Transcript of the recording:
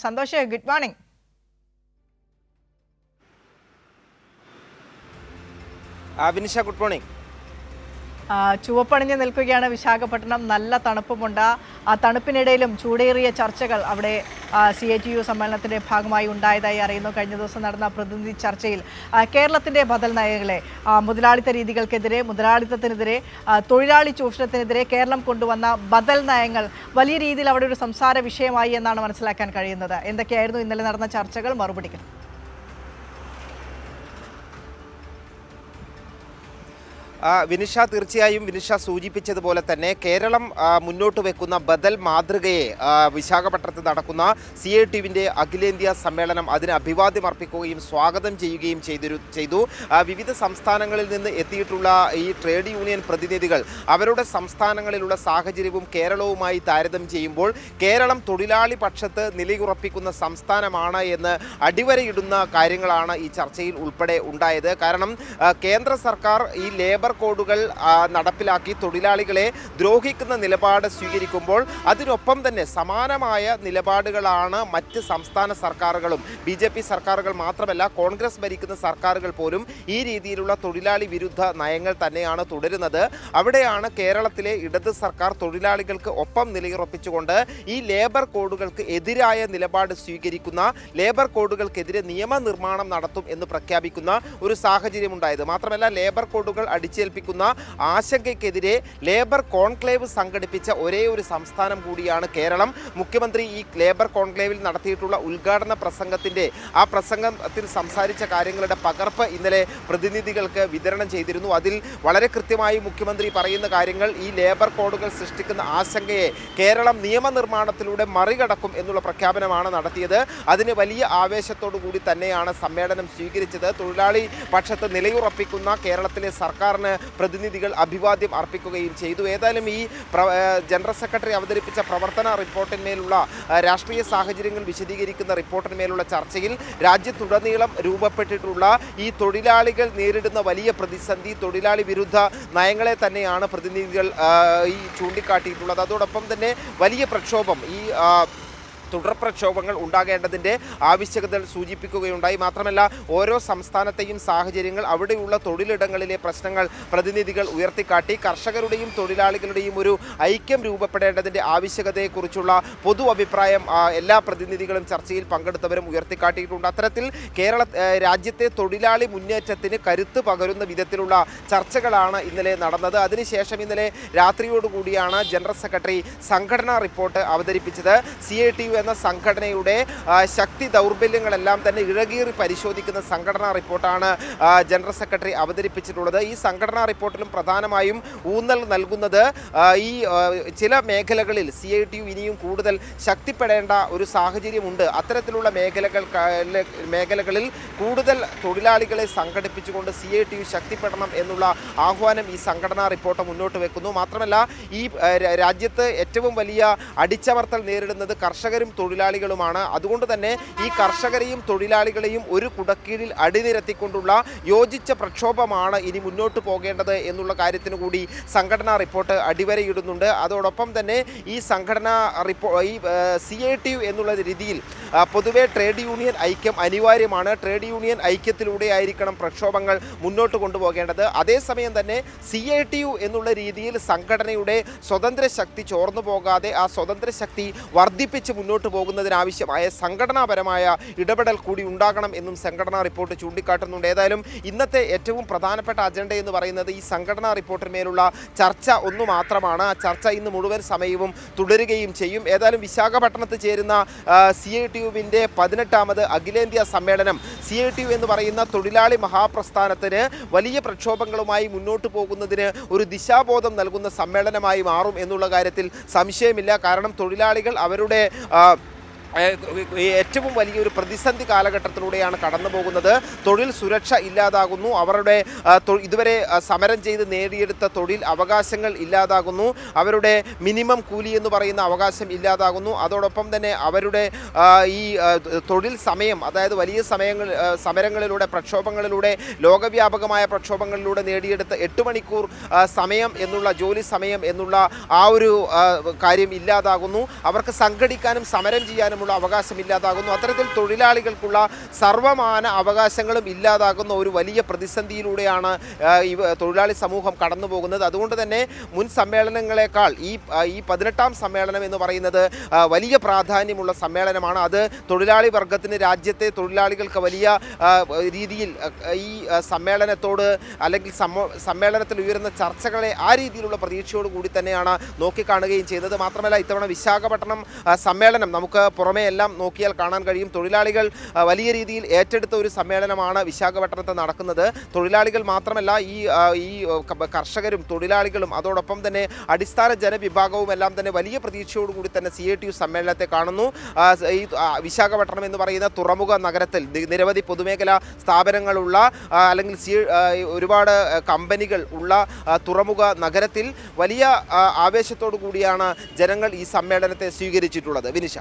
Santhosh, good morning. Vinisha, good morning. ചുവപ്പണിഞ്ഞ് നിൽക്കുകയാണ് വിശാഖപട്ടണം. നല്ല തണുപ്പുമുണ്ട്. ആ തണുപ്പിനിടയിലും ചൂടേറിയ ചർച്ചകൾ അവിടെ CITU സമ്മേളനത്തിന്റെ ഭാഗമായി ഉണ്ടായതായി അറിയുന്നു. കഴിഞ്ഞ ദിവസം നടന്ന പ്രതിനിധി ചർച്ചയിൽ കേരളത്തിന്റെ ബദൽ നയങ്ങളെ, മുതലാളിത്ത രീതികൾക്കെതിരെ, മുതലാളിത്തത്തിനെതിരെ, തൊഴിലാളി ചൂഷണത്തിനെതിരെ കേരളം കൊണ്ടുവന്ന ബദൽ നയങ്ങൾ വലിയ രീതിയിൽ അവിടെ ഒരു സംസാര വിഷയമായി എന്നാണ് മനസ്സിലാക്കാൻ കഴിയുന്നത്. എന്തൊക്കെയായിരുന്നു ഇന്നലെ നടന്ന ചർച്ചകൾ? മറുപടികൾ. വിനിഷ, തീർച്ചയായും വിനിഷ സൂചിപ്പിച്ചതുപോലെ തന്നെ കേരളം മുന്നോട്ട് വെക്കുന്ന ബദൽ മാതൃകയെ വിശാഖപട്ടണത്ത് നടക്കുന്ന CITUവിൻ്റെ അഖിലേന്ത്യാ സമ്മേളനം അതിന് അഭിവാദ്യം അർപ്പിക്കുകയും സ്വാഗതം ചെയ്യുകയും ചെയ്തു. വിവിധ സംസ്ഥാനങ്ങളിൽ നിന്ന് എത്തിയിട്ടുള്ള ഈ ട്രേഡ് യൂണിയൻ പ്രതിനിധികൾ അവരുടെ സംസ്ഥാനങ്ങളിലുള്ള സാഹചര്യവും കേരളവുമായി താരതമ്യം ചെയ്യുമ്പോൾ കേരളം തൊഴിലാളി പക്ഷത്ത് നിലയുറപ്പിക്കുന്ന സംസ്ഥാനമാണ് എന്ന് അടിവരയിടുന്ന കാര്യങ്ങളാണ് ഈ ചർച്ചയിൽ ഉൾപ്പെടെ ഉണ്ടായത്. കാരണം കേന്ദ്ര സർക്കാർ ഈ ലേബർ കോഡുകൾ നടപ്പിലാക്കി തൊഴിലാളികളെ ദ്രോഹിക്കുന്ന നിലപാട് സ്വീകരിക്കുമ്പോൾ അതിനൊപ്പം തന്നെ സമാനമായ നിലപാടുകളാണ് മറ്റ് സംസ്ഥാന സർക്കാരുകളും, BJP സർക്കാരുകൾ മാത്രമല്ല കോൺഗ്രസ് ഭരിക്കുന്ന സർക്കാരുകൾ പോലും ഈ രീതിയിലുള്ള തൊഴിലാളി വിരുദ്ധ നയങ്ങൾ തന്നെയാണ് തുടരുന്നത്. അവിടെയാണ് കേരളത്തിലെ ഇടത് സർക്കാർ തൊഴിലാളികൾക്ക് ഒപ്പം നിലയുറപ്പിച്ചുകൊണ്ട് ഈ ലേബർ കോഡുകൾക്ക് എതിരായ നിലപാട് സ്വീകരിക്കുന്ന, ലേബർ കോഡുകൾക്കെതിരെ നിയമനിർമ്മാണം നടത്തും എന്ന് പ്രഖ്യാപിക്കുന്ന ഒരു സാഹചര്യമുണ്ടായത്. മാത്രമല്ല ലേബർ കോഡുകൾ അടിച്ചേൽപ്പിക്കുന്ന ആശങ്കയ്ക്കെതിരെ ലേബർ കോൺക്ലേവ് സംഘടിപ്പിച്ച ഒരേ ഒരു സംസ്ഥാനം കൂടിയാണ് കേരളം. മുഖ്യമന്ത്രി ഈ ലേബർ കോൺക്ലേവിൽ നടത്തിയിട്ടുള്ള ഉദ്ഘാടന പ്രസംഗത്തിൽ സംസാരിച്ച കാര്യങ്ങളുടെ പകർപ്പ് ഇന്നലെ പ്രതിനിധികൾക്ക് വിതരണം ചെയ്തിരുന്നു. അതിൽ വളരെ കൃത്യമായി മുഖ്യമന്ത്രി പറയുന്ന കാര്യങ്ങൾ, ഈ ലേബർ കോഡുകൾ സൃഷ്ടിക്കുന്ന ആശങ്കയെ കേരളം നിയമനിർമ്മാണത്തിലൂടെ മറികടക്കും എന്നുള്ള പ്രഖ്യാപനമാണ് നടത്തിയത്. അതിന് വലിയ ആവേശത്തോടു കൂടി തന്നെയാണ് സമ്മേളനം സ്വീകരിച്ചത്. തൊഴിലാളി പക്ഷത്ത് നിലയുറപ്പിക്കുന്ന കേരളത്തിലെ സർക്കാരിന് പ്രതിനിധികൾ അഭിവാദ്യം അർപ്പിക്കുകയും ചെയ്തു. ഏതായാലും ഈ ജനറൽ സെക്രട്ടറി അവതരിപ്പിച്ച പ്രവർത്തന റിപ്പോർട്ടിന്മേലുള്ള രാഷ്ട്രീയ സാഹചര്യങ്ങൾ വിശദീകരിക്കുന്ന റിപ്പോർട്ടിന്മേലുള്ള ചർച്ചയിൽ രാജ്യത്തുടനീളം രൂപപ്പെട്ടിട്ടുള്ള ഈ തൊഴിലാളികൾ നേരിടുന്ന വലിയ പ്രതിസന്ധി, തൊഴിലാളി വിരുദ്ധ നയങ്ങളെ തന്നെയാണ് പ്രതിനിധികൾ ഈ ചൂണ്ടിക്കാട്ടിയിട്ടുള്ളത്. അതോടൊപ്പം തന്നെ വലിയ പ്രക്ഷോഭം, ഈ തുടർ പ്രക്ഷോഭങ്ങൾ ഉണ്ടാകേണ്ടതിൻ്റെ ആവശ്യകത സൂചിപ്പിക്കുകയുണ്ടായി. മാത്രമല്ല ഓരോ സംസ്ഥാനത്തെയും സാഹചര്യങ്ങൾ, അവിടെയുള്ള തൊഴിലിടങ്ങളിലെ പ്രശ്നങ്ങൾ പ്രതിനിധികൾ ഉയർത്തിക്കാട്ടി കർഷകരുടെയും തൊഴിലാളികളുടെയും ഒരു ഐക്യം രൂപപ്പെടേണ്ടതിൻ്റെ ആവശ്യകതയെക്കുറിച്ചുള്ള പൊതു അഭിപ്രായം എല്ലാ പ്രതിനിധികളും ചർച്ചയിൽ പങ്കെടുത്തവരും ഉയർത്തിക്കാട്ടിയിട്ടുണ്ട്. അത്തരത്തിൽ രാജ്യത്തെ തൊഴിലാളി മുന്നേറ്റത്തിന് കരുത്ത് പകരുന്ന വിധത്തിലുള്ള ചർച്ചകളാണ് ഇന്നലെ നടന്നത്. അതിനുശേഷം ഇന്നലെ രാത്രിയോടുകൂടിയാണ് ജനറൽ സെക്രട്ടറി സംഘടനാ റിപ്പോർട്ട് അവതരിപ്പിച്ചത്. CITU എന്ന സംഘടനയുടെ ശക്തി ദൗർബല്യങ്ങളെല്ലാം തന്നെ ഇഴകീറി പരിശോധിക്കുന്ന സംഘടനാ റിപ്പോർട്ടാണ് ജനറൽ സെക്രട്ടറി അവതരിപ്പിച്ചിട്ടുള്ളത്. ഈ സംഘടനാ റിപ്പോർട്ടിലും പ്രധാനമായും ഊന്നൽ നൽകുന്നത് ഈ ചില മേഖലകളിൽ CITU ഇനിയും കൂടുതൽ ശക്തിപ്പെടേണ്ട ഒരു സാഹചര്യമുണ്ട്. അത്തരത്തിലുള്ള മേഖലകളിൽ കൂടുതൽ തൊഴിലാളികളെ സംഘടിപ്പിച്ചുകൊണ്ട് CITU ശക്തിപ്പെടണം എന്നുള്ള ആഹ്വാനം ഈ സംഘടനാ റിപ്പോർട്ട് മുന്നോട്ട് വെക്കുന്നു. മാത്രമല്ല ഈ രാജ്യത്ത് ഏറ്റവും വലിയ അടിച്ചമർത്തൽ നേരിടുന്നത് കർഷകരും തൊഴിലാളികളുമാണ്. അതുകൊണ്ട് തന്നെ ഈ കർഷകരെയും തൊഴിലാളികളെയും ഒരു കുടക്കീഴിൽ അടിനിരത്തിക്കൊണ്ടുള്ള യോജിച്ച പ്രക്ഷോഭമാണ് ഇനി മുന്നോട്ട് പോകേണ്ടത് എന്നുള്ള കാര്യത്തിന് കൂടി സംഘടനാ റിപ്പോർട്ട് അടിവരയിടുന്നുണ്ട്. അതോടൊപ്പം തന്നെ ഈ CITU എന്നുള്ള രീതിയിൽ പൊതുവെ ട്രേഡ് യൂണിയൻ ഐക്യം അനിവാര്യമാണ്. ട്രേഡ് യൂണിയൻ ഐക്യത്തിലൂടെ ആയിരിക്കണം പ്രക്ഷോഭങ്ങൾ മുന്നോട്ട് കൊണ്ടുപോകേണ്ടത്. അതേസമയം തന്നെ CITU എന്നുള്ള രീതിയിൽ സംഘടനയുടെ സ്വതന്ത്ര ശക്തി ചോർന്നു പോകാതെ ആ സ്വതന്ത്ര ശക്തി വർദ്ധിപ്പിച്ച് മുന്നോട്ട് പോകുന്നതിനാവശ്യമായ സംഘടനാപരമായ ഇടപെടൽ കൂടി ഉണ്ടാകണം എന്നും സംഘടനാ റിപ്പോർട്ട് ചൂണ്ടിക്കാട്ടുന്നുണ്ട്. ഏതായാലും ഇന്നത്തെ ഏറ്റവും പ്രധാനപ്പെട്ട അജണ്ട എന്ന് പറയുന്നത് ഈ സംഘടനാ റിപ്പോർട്ടിന്മേലുള്ള ചർച്ച ഒന്നു മാത്രമാണ്. ആ ചർച്ച ഇന്ന് മുഴുവൻ സമയവും തുടരുകയും ചെയ്യും. ഏതായാലും വിശാഖപട്ടണത്ത് ചേരുന്ന CITUവിൻ്റെ 18ാമത് അഖിലേന്ത്യാ സമ്മേളനം CITU എന്ന് പറയുന്ന തൊഴിലാളി മഹാപ്രസ്ഥാനത്തിന് വലിയ പ്രക്ഷോഭങ്ങളുമായി മുന്നോട്ട് പോകുന്നതിന് ഒരു ദിശാബോധം നൽകുന്ന സമ്മേളനമായി മാറും എന്നുള്ള കാര്യത്തിൽ സംശയമില്ല. കാരണം തൊഴിലാളികൾ അവരുടെ ഏറ്റവും വലിയൊരു പ്രതിസന്ധി കാലഘട്ടത്തിലൂടെയാണ് കടന്നു പോകുന്നത്. തൊഴിൽ സുരക്ഷ ഇല്ലാതാകുന്നു, അവരുടെ ഇതുവരെ സമരം ചെയ്ത് നേടിയെടുത്ത തൊഴിൽ അവകാശങ്ങൾ ഇല്ലാതാകുന്നു, അവരുടെ മിനിമം കൂലി എന്ന് പറയുന്ന അവകാശം ഇല്ലാതാകുന്നു. അതോടൊപ്പം തന്നെ അവരുടെ ഈ തൊഴിൽ സമയം, അതായത് വലിയ സമരങ്ങളിലൂടെ പ്രക്ഷോഭങ്ങളിലൂടെ ലോകവ്യാപകമായ പ്രക്ഷോഭങ്ങളിലൂടെ നേടിയെടുത്ത 8 മണിക്കൂർ സമയം എന്നുള്ള ജോലി സമയം എന്നുള്ള ആ ഒരു കാര്യം ഇല്ലാതാകുന്നു. അവർക്ക് സംഘടിക്കാനും സമരം ചെയ്യാനും ചെയ്യാനുള്ള അവകാശം ഇല്ലാതാകുന്നു. അത്തരത്തിൽ തൊഴിലാളികൾക്കുള്ള സർവമാന അവകാശങ്ങളും ഇല്ലാതാകുന്ന ഒരു വലിയ പ്രതിസന്ധിയിലൂടെയാണ് തൊഴിലാളി സമൂഹം കടന്നു പോകുന്നത്. അതുകൊണ്ട് തന്നെ മുൻ സമ്മേളനങ്ങളെക്കാൾ ഈ 18ാം സമ്മേളനം എന്ന് പറയുന്നത് വലിയ പ്രാധാന്യമുള്ള സമ്മേളനമാണ്. അത് തൊഴിലാളി വർഗത്തിന്, രാജ്യത്തെ തൊഴിലാളികൾക്ക് വലിയ രീതിയിൽ ഈ സമ്മേളനത്തോട് അല്ലെങ്കിൽ സമ്മേളനത്തിൽ ഉയരുന്ന ചർച്ചകളെ ആ രീതിയിലുള്ള പ്രതീക്ഷയോട് കൂടി തന്നെയാണ് നോക്കിക്കാണുകയും ചെയ്യുന്നത്. മാത്രമല്ല ഇത്തവണ വിശാഖപട്ടണം സമ്മേളനം നമുക്ക് പുറമേ എല്ലാം നോക്കിയാൽ കാണാൻ കഴിയും. തൊഴിലാളികൾ വലിയ രീതിയിൽ ഏറ്റെടുത്ത ഒരു സമ്മേളനമാണ് വിശാഖപട്ടണത്ത് നടക്കുന്നത്. തൊഴിലാളികൾ മാത്രമല്ല, ഈ കർഷകരും തൊഴിലാളികളും അതോടൊപ്പം തന്നെ അടിസ്ഥാന ജനവിഭാഗവും എല്ലാം തന്നെ വലിയ പ്രതീക്ഷയോടുകൂടി തന്നെ CITU സമ്മേളനത്തെ കാണുന്നു. ഈ വിശാഖപട്ടണം എന്ന് പറയുന്ന തുറമുഖ നഗരത്തിൽ നിരവധി പൊതുമേഖലാ സ്ഥാപനങ്ങളുള്ള അല്ലെങ്കിൽ ഒരുപാട് കമ്പനികൾ ഉള്ള തുറമുഖ നഗരത്തിൽ വലിയ ആവേശത്തോടു കൂടിയാണ് ജനങ്ങൾ ഈ സമ്മേളനത്തെ സ്വീകരിച്ചിട്ടുള്ളത്. വിനിഷ.